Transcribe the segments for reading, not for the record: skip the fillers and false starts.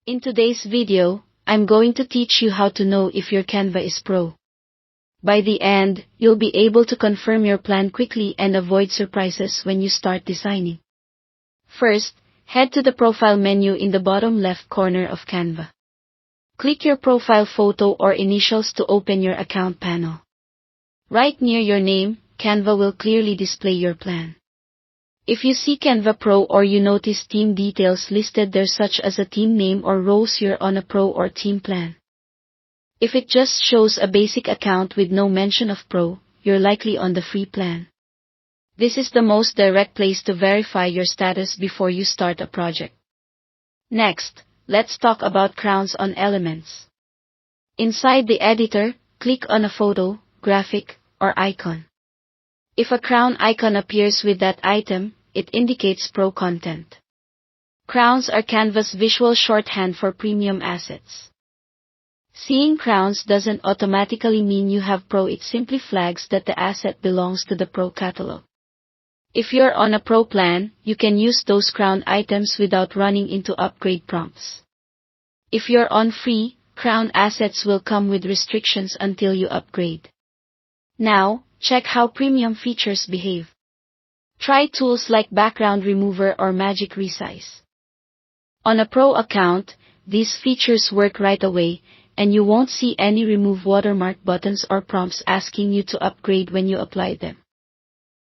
In today's video, I'm going to teach you how to know if your Canva is Pro. By the end, you'll be able to confirm your plan quickly and avoid surprises when you start designing. First, head to the Profile menu in the bottom left corner of Canva. Click your profile photo or initials to open your account panel. Right near your name, Canva will clearly display your plan. If you see Canva Pro or you notice team details listed there such as a team name or roles, you're on a Pro or team plan. If it just shows a basic account with no mention of Pro, you're likely on the free plan. This is the most direct place to verify your status before you start a project. Next, let's talk about crowns on elements. Inside the editor, click on a photo, graphic, or icon. If a crown icon appears with that item, it indicates Pro content. Crowns are Canva's visual shorthand for premium assets. Seeing crowns doesn't automatically mean you have Pro, it simply flags that the asset belongs to the Pro catalog. If you're on a Pro plan, you can use those crown items without running into upgrade prompts. If you're on free, crown assets will come with restrictions until you upgrade. Now, check how premium features behave. Try tools like background remover or magic resize. On a Pro account, these features work right away, and you won't see any remove watermark buttons or prompts asking you to upgrade when you apply them.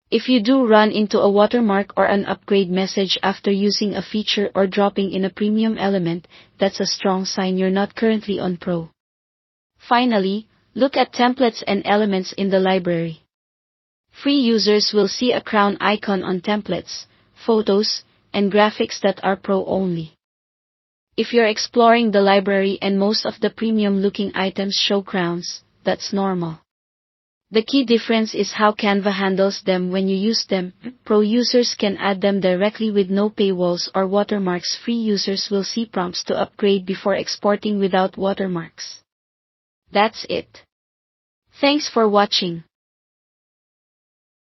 If you do run into a watermark or an upgrade message after using a feature or dropping in a premium element, that's a strong sign you're not currently on Pro. Finally, look at templates and elements in the library. Free users will see a crown icon on templates, photos, and graphics that are Pro only. If you're exploring the library and most of the premium-looking items show crowns, that's normal. The key difference is how Canva handles them when you use them. Pro users can add them directly with no paywalls or watermarks. Free users will see prompts to upgrade before exporting without watermarks. That's it. Thanks for watching.